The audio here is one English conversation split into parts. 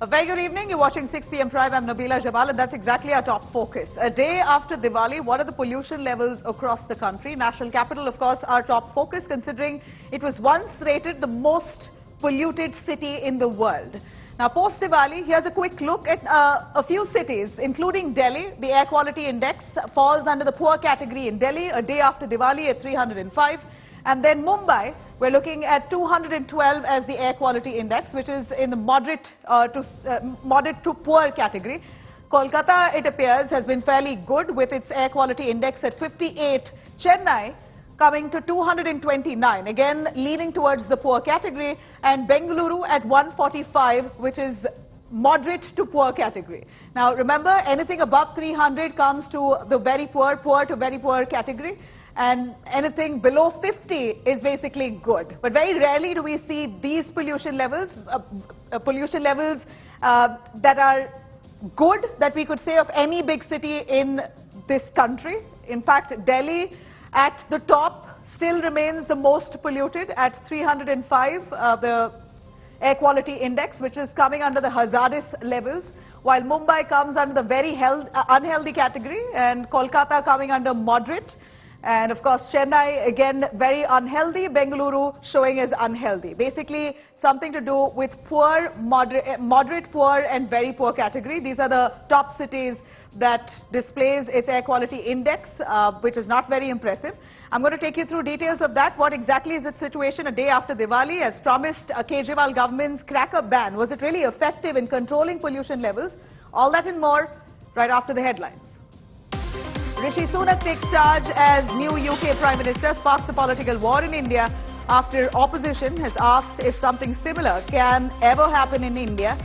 A very good evening. You're watching 6 p.m. Prime. I'm Nabila Jabal, and that's exactly our top focus. A day after Diwali, what are the pollution levels across the country? National capital, of course, our top focus, considering it was once rated the most polluted city in the world. Now, post-Diwali, here's a quick look at a few cities, including Delhi. The air quality index falls under the poor category in Delhi, a day after Diwali at 305. And then Mumbai, we're looking at 212 as the air quality index, which is in the moderate to poor category. Kolkata, it appears, has been fairly good with its air quality index at 58. Chennai coming to 229, again leaning towards the poor category, and Bengaluru at 145, which is moderate to poor category. Now remember, anything above 300 comes to the very poor, poor to very poor category, and anything below 50 is basically good. But very rarely do we see these pollution levels that are good, that we could say of any big city in this country. In fact, Delhi at the top still remains the most polluted at 305, the air quality index, which is coming under the hazardous levels, while Mumbai comes under the very unhealthy category, and Kolkata coming under moderate. And of course, Chennai, again, very unhealthy. Bengaluru showing as unhealthy. Basically, something to do with poor, moderate poor, and very poor category. These are the top cities that displays its air quality index, which is not very impressive. I'm going to take you through details of that. What exactly is its situation a day after Diwali? As promised, Kejriwal government's cracker ban, was it really effective in controlling pollution levels? All that and more right after the headlines. Rishi Sunak takes charge as new UK Prime Minister, sparks the political war in India after opposition has asked if something similar can ever happen in India.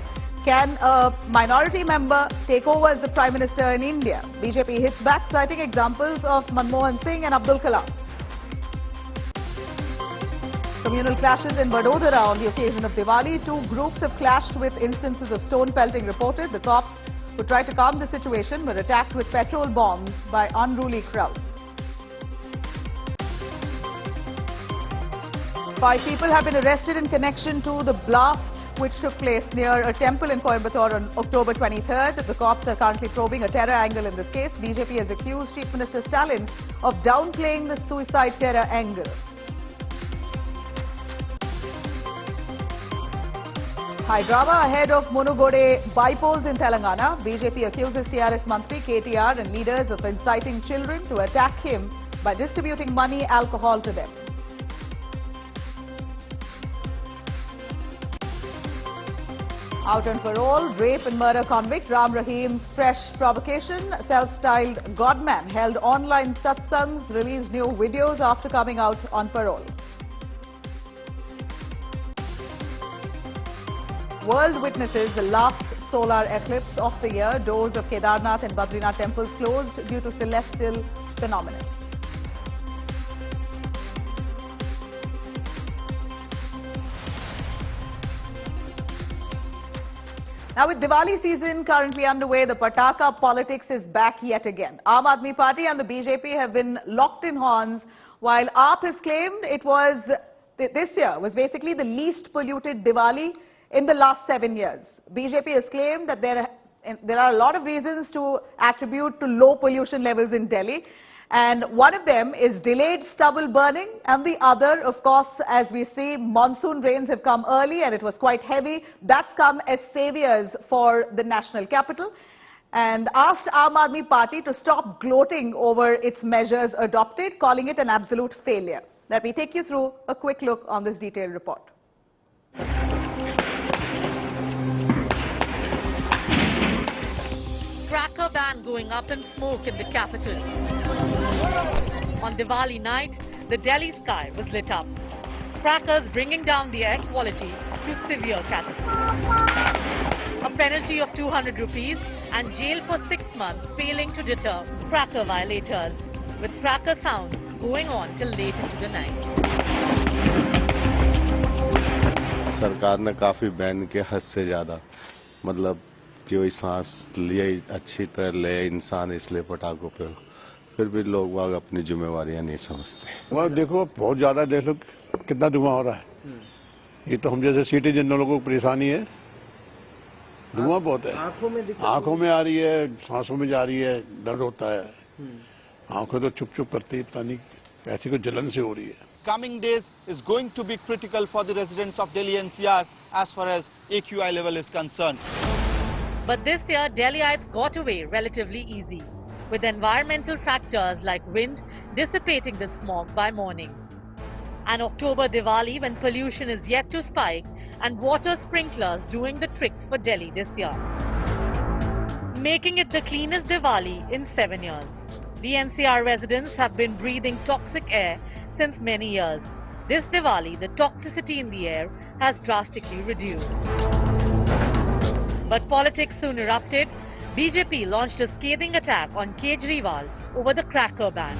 Can a minority member take over as the Prime Minister in India? BJP hits back, citing examples of Manmohan Singh and Abdul Kalam. Communal clashes in Vadodara on the occasion of Diwali. Two groups have clashed with instances of stone pelting reported. The cops who tried to calm the situation were attacked with petrol bombs by unruly crowds. 5 people have been arrested in connection to the blast which took place near a temple in Coimbatore on October 23rd. The cops are currently probing a terror angle in this case. BJP has accused Chief Minister Stalin of downplaying the suicide terror angle. High drama ahead of Munugode bypolls in Telangana. BJP accuses TRS Mantri, KTR and leaders of inciting children to attack him by distributing money, alcohol to them. Out on parole, rape and murder convict Ram Rahim's fresh provocation. Self-styled godman held online satsangs, released new videos after coming out on parole. World witnesses the last solar eclipse of the year. Doors of Kedarnath and Badrinath temples closed due to celestial phenomenon. Now, with Diwali season currently underway, the Pataka politics is back yet again. Aam Aadmi Party and the BJP have been locked in horns, while AAP has claimed it was, this year was basically the least polluted Diwali in the last 7 years. BJP has claimed that there are a lot of reasons to attribute to low pollution levels in Delhi. And one of them is delayed stubble burning, and the other, of course, as we see, monsoon rains have come early and it was quite heavy. That's come as saviors for the national capital, and asked Aam Aadmi Party to stop gloating over its measures adopted, calling it an absolute failure. Let me take you through a quick look on this detailed report. Cracker ban going up in smoke in the capital. On Diwali night, the Delhi sky was lit up. Crackers bringing down the air quality to severe category. A penalty of 200 rupees and jail for 6 months failing to deter cracker violators, with cracker sound going on till late into the night. सरकार ने काफी ban के हद से ज्यादा मतलब कि वही सांस लिए अच्छी तरह ले इंसान इसलिए पटाखों पे, फिर भी लोग वाग अपनी जिम्मेवारियां नहीं समझते। वहाँ देखो बहुत ज्यादा, देख लो कितना धुआं हो रहा है। ये तो हम जैसे सिटीजन लोगों को परेशानी है। धुआं बहुत है, आंखों में आ रही है, सांसों में जा रही है, दर्द होता है, आंखें तो चुप चुप करती है, पता नहीं ऐसी कोई जलन से हो रही है. Coming days is going to be critical for the residents of Delhi NCR as far as AQI level is concerned. But this year, Delhiites got away relatively easy, with environmental factors like wind dissipating the smog by morning. An October Diwali when pollution is yet to spike and water sprinklers doing the tricks for Delhi this year, making it the cleanest Diwali in 7 years. The NCR residents have been breathing toxic air since many years. This Diwali, the toxicity in the air has drastically reduced. But politics soon erupted. BJP launched a scathing attack on Kejriwal over the cracker ban.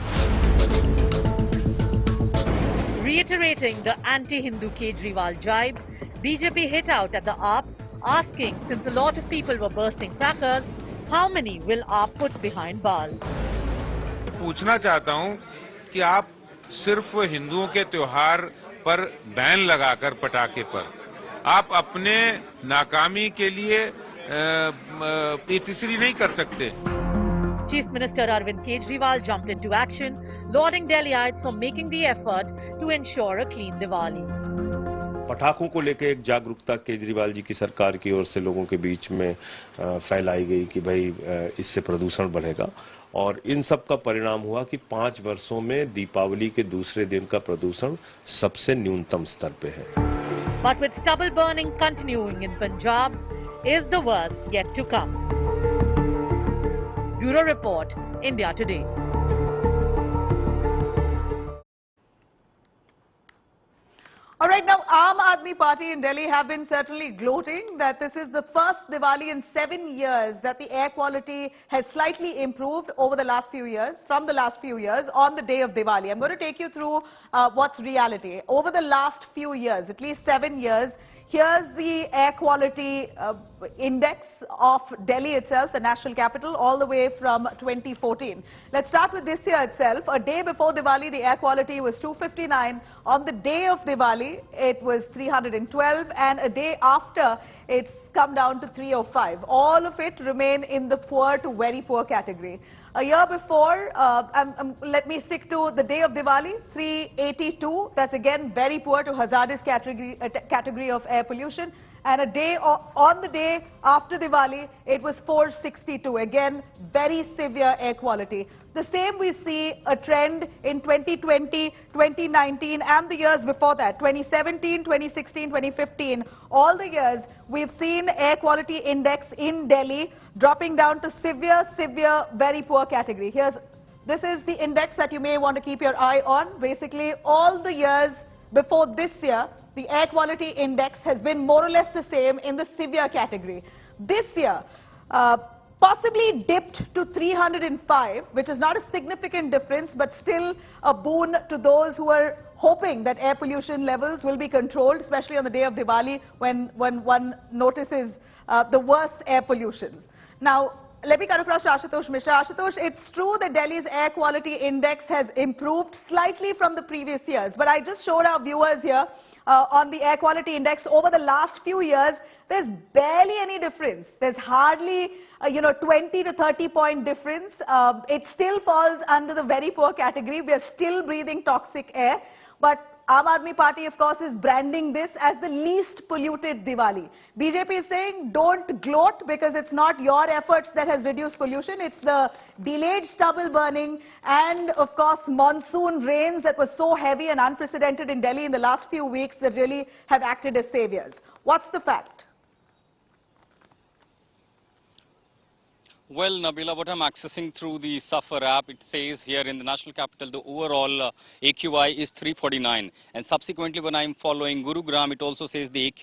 Reiterating the anti-Hindu Kejriwal jibe, BJP hit out at the AAP, asking, since a lot of people were bursting crackers, how many will AAP put behind bars? पूछना चाहता हूं कि आप सिर्फ हिंदुओं के त्योहार पर बैन लगाकर पटाखे पर आप अपने नाकामी के लिए तीसरी नहीं कर सकते. Chief Minister Arvind Kejriwal jumped into action, lauding Delhiites for making the effort to ensure a clean Diwali. पटाखों को लेकर एक जागरूकता केजरीवाल जी की सरकार की ओर से लोगों के बीच में फैलाई गई कि भाई इससे प्रदूषण बढ़ेगा, और इन सब का परिणाम हुआ कि 5 वर्षों में दीपावली के दूसरे दिन का प्रदूषण सबसे न्यूनतम स्तर पे है. But with stubble burning continuing in Punjab, is the worst yet to come? Bureau Report, India Today. All right, now Aam Aadmi Party in Delhi have been certainly gloating that this is the first Diwali in 7 years that the air quality has slightly improved over the last few years, from the last few years on the day of Diwali. I'm going to take you through what's reality. Over the last few years, at least 7 years, here's the air quality index of Delhi itself, the national capital, all the way from 2014. Let's start with this year itself. A day before Diwali, the air quality was 259. On the day of Diwali, it was 312. And a day after, it's come down to 305. All of it remain in the poor to very poor category. A year before, let me stick to the day of Diwali, 382. That's again very poor to hazardous category of air pollution. And a day on the day after Diwali, it was 462. Again, very severe air quality. The same we see a trend in 2020, 2019, and the years before that, 2017, 2016, 2015. All the years, we've seen air quality index in Delhi dropping down to severe, very poor category. This is the index that you may want to keep your eye on. Basically, all the years before this year, the air quality index has been more or less the same in the severe category. This year, possibly dipped to 305, which is not a significant difference, but still a boon to those who are hoping that air pollution levels will be controlled, especially on the day of Diwali when one notices the worst air pollution. Now, let me cut across to Ashutosh Mishra. Ashutosh, it's true that Delhi's air quality index has improved slightly from the previous years, but I just showed our viewers here on the air quality index over the last few years, there's barely any difference. There's hardly, 20 to 30 point difference. It still falls under the very poor category. We are still breathing toxic air, but Aam Aadmi Party, of course, is branding this as the least polluted Diwali. BJP is saying don't gloat because it's not your efforts that has reduced pollution. It's the delayed stubble burning and, of course, monsoon rains that were so heavy and unprecedented in Delhi in the last few weeks that really have acted as saviors. What's the fact? Well, Nabila, what I'm accessing through the SAFAR app, it says here in the national capital, the overall AQI is 349. And subsequently, when I'm following Gurugram, it also says the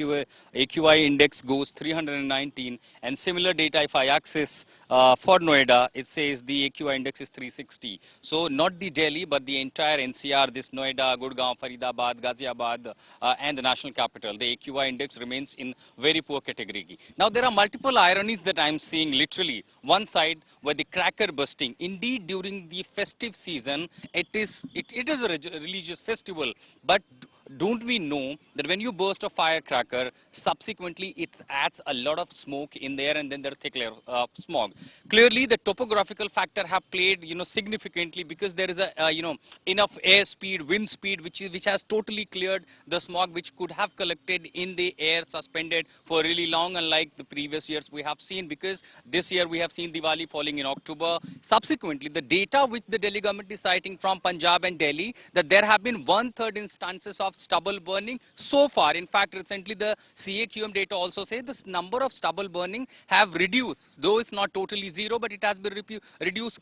AQI index goes 319. And similar data, if I access for Noida, it says the AQI index is 360. So not the Delhi, but the entire NCR, this Noida, Gurgaon, Faridabad, Ghaziabad, and the national capital. The AQI index remains in very poor category. Now, there are multiple ironies that I'm seeing literally. One side where the cracker bursting, indeed during the festive season, it is a religious festival, but don't we know that when you burst a firecracker, subsequently it adds a lot of smoke in there, and then there's thick layer of smog. Clearly, the topographical factor have played, significantly, because there is a, enough air speed, wind speed, which has totally cleared the smog, which could have collected in the air suspended for really long, unlike the previous years we have seen, because this year we have seen Diwali falling in October. Subsequently, the data which the Delhi government is citing from Punjab and Delhi, that there have been 1/3 instances of stubble burning so far. In fact, recently the CAQM data also says this number of stubble burning have reduced, though it's not totally zero, but it has been reduced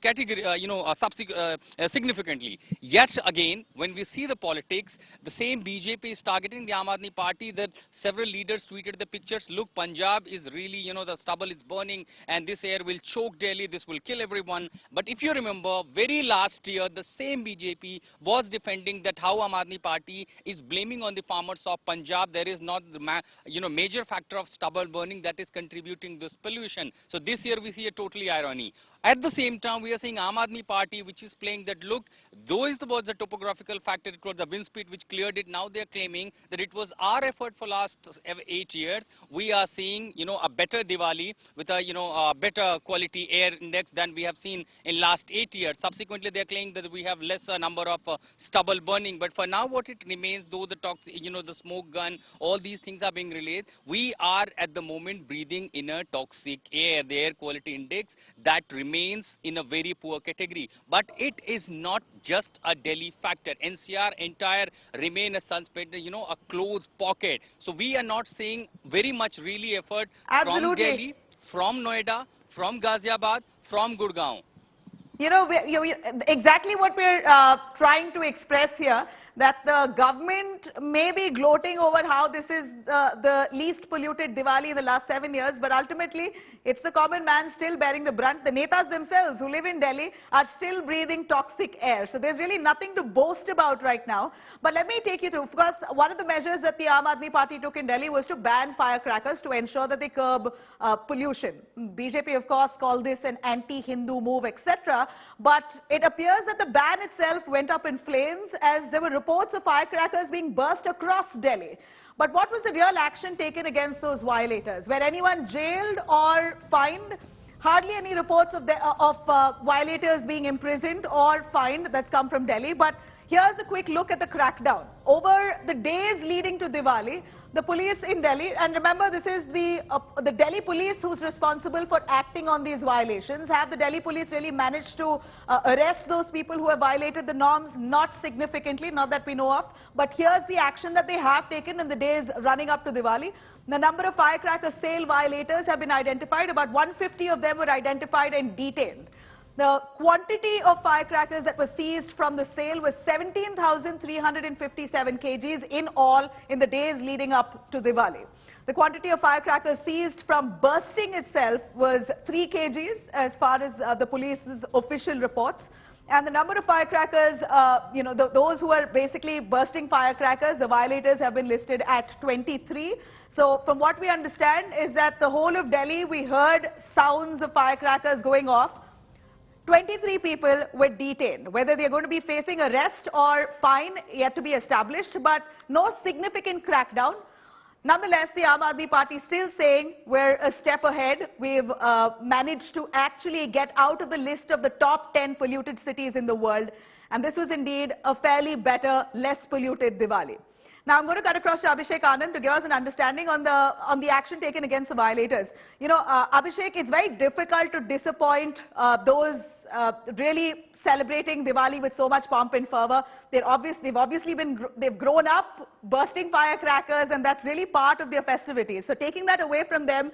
significantly. Yet again, when we see the politics, the same BJP is targeting the Aam Aadmi Party, that several leaders tweeted the pictures. Look, Punjab is really, the stubble is burning, and this air will choke Delhi, this will kill everyone. But if you remember, very last year, the same BJP was defending that how Aam Aadmi Party is blaming on the farmers of Punjab. There is not the major factor of stubble burning that is contributing this pollution. So this year we see a totally irony. At the same time, we are seeing Aam Aadmi Party, which is playing that, look, though it was the topographical factor, it was the wind speed which cleared it. Now they are claiming that it was our effort for last 8 years. We are seeing, a better Diwali with a better quality air index than we have seen in last 8 years. Subsequently, they are claiming that we have lesser number of stubble burning. But for now, what it remains, though the the smoke gun, all these things are being released, we are at the moment breathing in a toxic air. The air quality index that remains in a very poor category. But it is not just a Delhi factor. NCR entire remain a suspended, a closed pocket. So we are not seeing very much really effort from Delhi, from Noida, from Ghaziabad, from Gurgaon. Exactly what we're trying to express here, that the government may be gloating over how this is the least polluted Diwali in the last 7 years, but ultimately it's the common man still bearing the brunt. The netas themselves who live in Delhi are still breathing toxic air. So there's really nothing to boast about right now. But let me take you through. Of course, one of the measures that the Aam Aadmi Party took in Delhi was to ban firecrackers to ensure that they curb pollution. BJP, of course, called this an anti-Hindu move, etc. But it appears that the ban itself went up in flames as there were reports of firecrackers being burst across Delhi. But what was the real action taken against those violators? Were anyone jailed or fined? Hardly any reports of violators being imprisoned or fined that's come from Delhi. But here's a quick look at the crackdown. Over the days leading to Diwali, the police in Delhi, and remember this is the Delhi police who's responsible for acting on these violations. Have the Delhi police really managed to arrest those people who have violated the norms? Not significantly, not that we know of. But here's the action that they have taken in the days running up to Diwali. The number of firecracker sale violators have been identified. About 150 of them were identified and detained. The quantity of firecrackers that were seized from the sale was 17,357 kgs in all in the days leading up to Diwali. The quantity of firecrackers seized from bursting itself was 3 kgs as far as the police's official reports. And the number of firecrackers, those who are basically bursting firecrackers, the violators have been listed at 23. So from what we understand is that the whole of Delhi, we heard sounds of firecrackers going off. 23 people were detained. Whether they're going to be facing arrest or fine yet to be established, but no significant crackdown. Nonetheless, the Aam Aadmi Party still saying we're a step ahead. We've managed to actually get out of the list of the top 10 polluted cities in the world. And this was indeed a fairly better, less polluted Diwali. Now, I'm going to cut across to Abhishek Anand to give us an understanding on the action taken against the violators. Abhishek, it's very difficult to disappoint those really celebrating Diwali with so much pomp and fervor. They've grown up bursting firecrackers, and that's really part of their festivities. So taking that away from them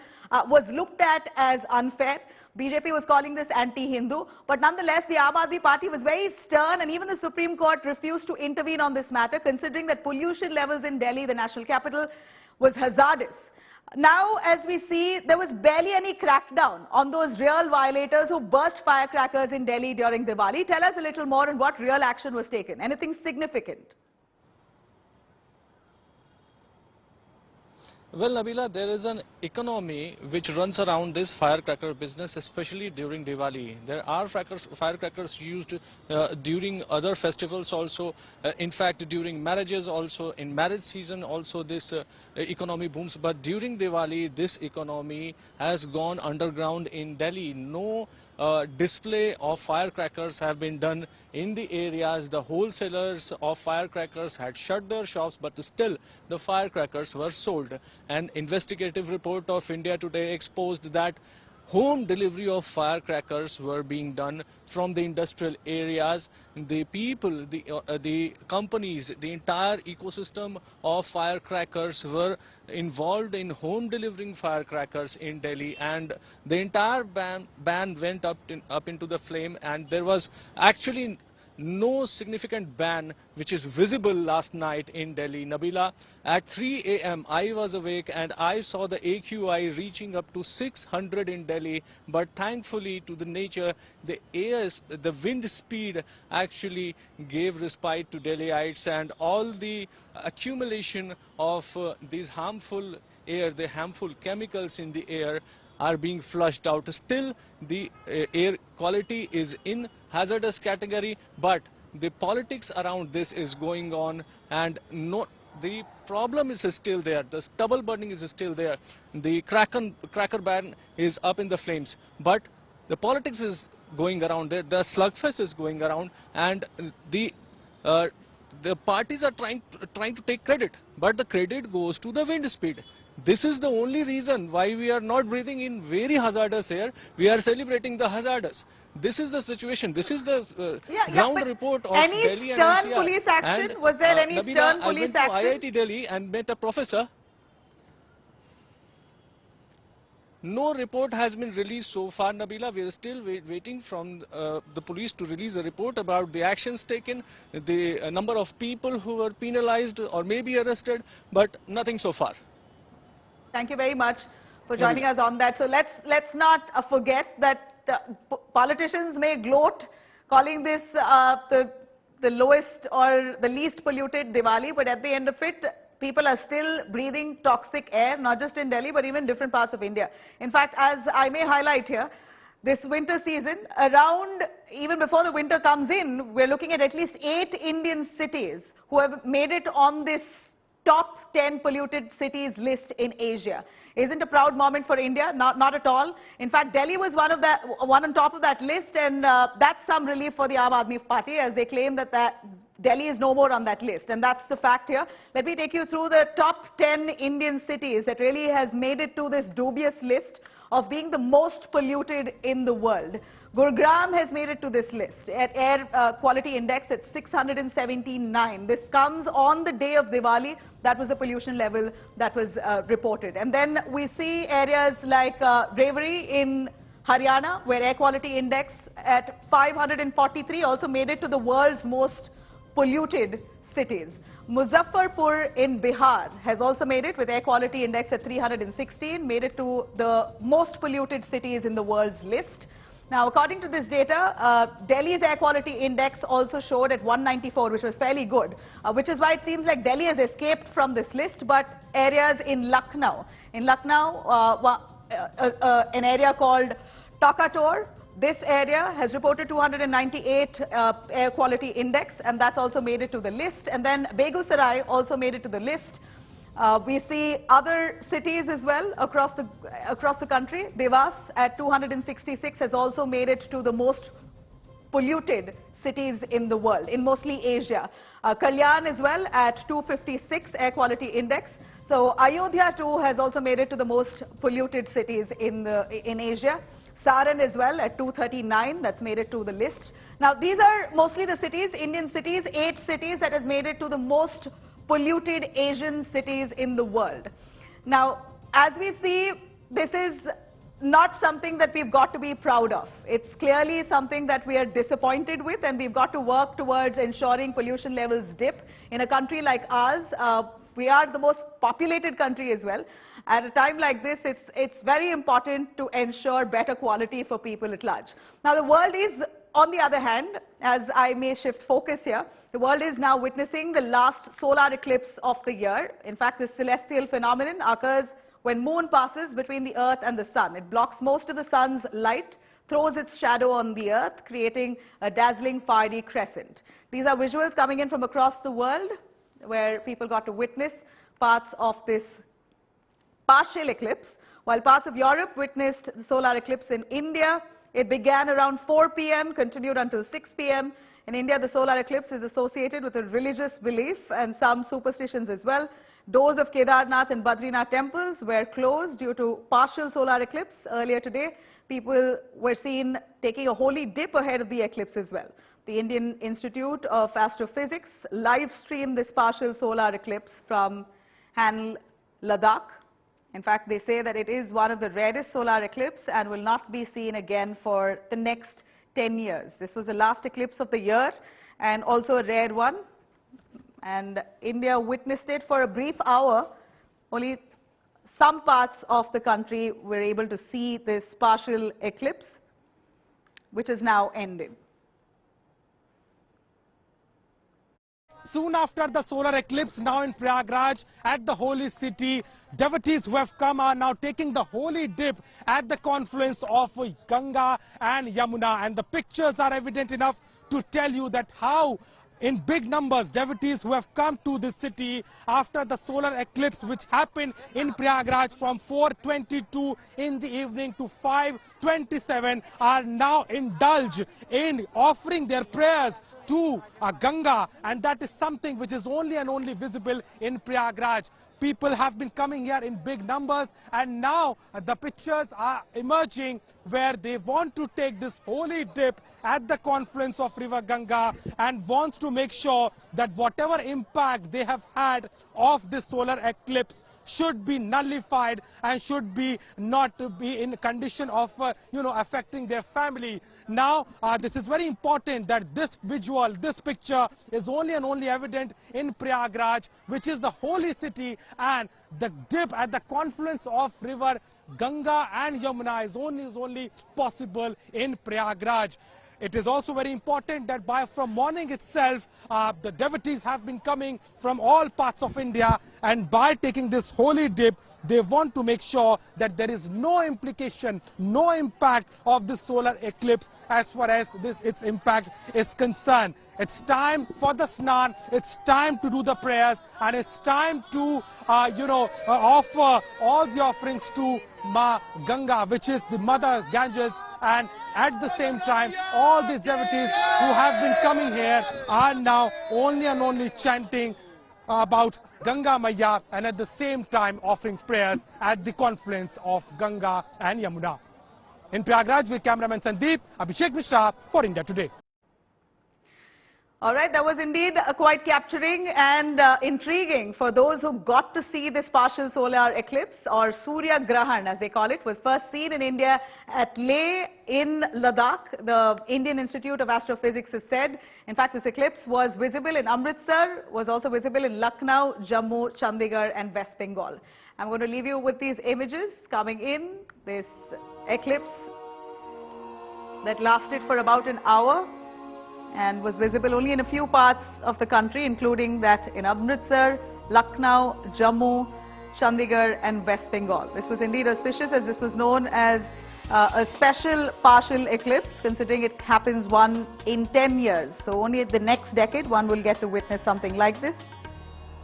was looked at as unfair. BJP was calling this anti-Hindu, but nonetheless, the Aam Aadmi Party was very stern, and even the Supreme Court refused to intervene on this matter, considering that pollution levels in Delhi, the national capital, was hazardous. Now, as we see, there was barely any crackdown on those real violators who burst firecrackers in Delhi during Diwali. Tell us a little more on what real action was taken. Anything significant? Well, Nabila, there is an economy which runs around this firecracker business, especially during Diwali. There are firecrackers used during other festivals also. In fact, during marriages also, in marriage season also this economy booms. But during Diwali, this economy has gone underground in Delhi. No display of firecrackers have been done in the areas. The wholesalers of firecrackers had shut their shops, but still the firecrackers were sold. An investigative report of India Today exposed that home delivery of firecrackers were being done from the industrial areas. The people, the companies, the entire ecosystem of firecrackers were involved in home delivering firecrackers in Delhi, and the entire ban went up into the flame, and there was actually no significant ban which is visible last night in Delhi. Nabila, at 3 a.m. I was awake and I saw the AQI reaching up to 600 in Delhi, but thankfully to the nature, the wind speed actually gave respite to Delhiites, and all the accumulation of these harmful air, the harmful chemicals in the air are being flushed out. Still, the air quality is in hazardous category, but the politics around this is going on, and the problem is still there. The stubble burning is still there. The cracker ban is up in the flames, but the politics is going around there. The slugfest is going around, and the parties are trying to take credit, but the credit goes to the wind speed. This is the only reason why we are not breathing in very hazardous air. We are celebrating the hazardous. This is the situation. This is the ground report of Delhi and NCR. Any stern police action? Was there any Nabila, stern police action? I went to IIT Delhi and met a professor. No report has been released so far, Nabila. We are still waiting from the police to release a report about the actions taken, the number of people who were penalized or maybe arrested, but nothing so far. Thank you very much for joining us on that. So let's not forget that politicians may gloat calling this the lowest or the least polluted Diwali, but at the end of it, people are still breathing toxic air, not just in Delhi, but even different parts of India. In fact, as I may highlight here, this winter season, even before the winter comes in, we're looking at least 8 Indian cities who have made it on this top 10 polluted cities list in Asia. Isn't a proud moment for India? Not at all. In fact, Delhi was one on top of that list, and that's some relief for the Aam Aadmi Party, as they claim that Delhi is no more on that list, and that's the fact here. Let me take you through the top 10 Indian cities that really has made it to this dubious list of being the most polluted in the world. Gurugram has made it to this list at air quality index at 679. This comes on the day of Diwali. That was the pollution level that was reported. And then we see areas like Rewari in Haryana, where air quality index at 543 also made it to the world's most polluted cities. Muzaffarpur in Bihar has also made it with air quality index at 316, made it to the most polluted cities in the world's list. Now, according to this data, Delhi's air quality index also showed at 194, which was fairly good, which is why it seems like Delhi has escaped from this list, but areas in Lucknow, an area called Takator, this area has reported 298 air quality index, and that's also made it to the list. And then Begusarai also made it to the list. We see other cities as well across the country. Devas at 266 has also made it to the most polluted cities in the world, in mostly Asia. Kalyan as well at 256 air quality index. So Ayodhya too has also made it to the most polluted cities in Asia. Saran as well at 239, that's made it to the list. Now these are mostly the cities, Indian cities, 8 cities that has made it to the most polluted Asian cities in the world. Now, as we see, this is not something that we've got to be proud of. It's clearly something that we are disappointed with, and we've got to work towards ensuring pollution levels dip. In a country like ours, we are the most populated country as well. At a time like this, it's very important to ensure better quality for people at large. Now, the world is on the other hand, as I may shift focus here, the world is now witnessing the last solar eclipse of the year. In fact, this celestial phenomenon occurs when moon passes between the earth and the sun. It blocks most of the sun's light, throws its shadow on the earth, creating a dazzling fiery crescent. These are visuals coming in from across the world, where people got to witness parts of this partial eclipse. While parts of Europe witnessed the solar eclipse in India, it began around 4 p.m., continued until 6 p.m. In India, the solar eclipse is associated with a religious belief and some superstitions as well. Doors of Kedarnath and Badrinath temples were closed due to partial solar eclipse. Earlier today, people were seen taking a holy dip ahead of the eclipse as well. The Indian Institute of Astrophysics live streamed this partial solar eclipse from Hanel, Ladakh. In fact, they say that it is one of the rarest solar eclipses and will not be seen again for the next 10 years. This was the last eclipse of the year and also a rare one. And India witnessed it for a brief hour. Only some parts of the country were able to see this partial eclipse, which is now ended. Soon after the solar eclipse, now in Prayagraj at the holy city, devotees who have come are now taking the holy dip at the confluence of Ganga and Yamuna. And the pictures are evident enough to tell you that how in big numbers devotees who have come to this city after the solar eclipse, which happened in Prayagraj from 4:22 in the evening to 5:27, are now indulged in offering their prayers to Ganga, and that is something which is only and only visible in Prayagraj. People have been coming here in big numbers, and now the pictures are emerging where they want to take this holy dip at the confluence of river Ganga and wants to make sure that whatever impact they have had of this solar eclipse should be nullified and should be not be in condition of affecting their family. Now this is very important that this visual, this picture is only and only evident in Prayagraj, which is the holy city, and the dip at the confluence of river Ganga and Yamuna is only possible in Prayagraj. It is also very important that from morning itself, the devotees have been coming from all parts of India, and by taking this holy dip, they want to make sure that there is no implication, no impact of this solar eclipse as far as its impact is concerned. It's time for the snan, it's time to do the prayers, and it's time to, offer all the offerings to Ma Ganga, which is the Mother Ganges. And at the same time, all these devotees who have been coming here are now only and only chanting about Ganga Maya, and at the same time offering prayers at the confluence of Ganga and Yamuna. In Prayagraj with cameraman Sandeep, Abhishek Mishra for India Today. All right, that was indeed quite capturing and intriguing for those who got to see this partial solar eclipse, or Surya Grahan as they call it. Was first seen in India at Leh in Ladakh. The Indian Institute of Astrophysics has said, in fact, this eclipse was visible in Amritsar, was also visible in Lucknow, Jammu, Chandigarh and West Bengal. I'm going to leave you with these images coming in, this eclipse that lasted for about an hour and was visible only in a few parts of the country, including that in Amritsar, Lucknow, Jammu, Chandigarh and West Bengal. This was indeed auspicious, as this was known as a special partial eclipse, considering it happens one in 10 years. So only the next decade one will get to witness something like this.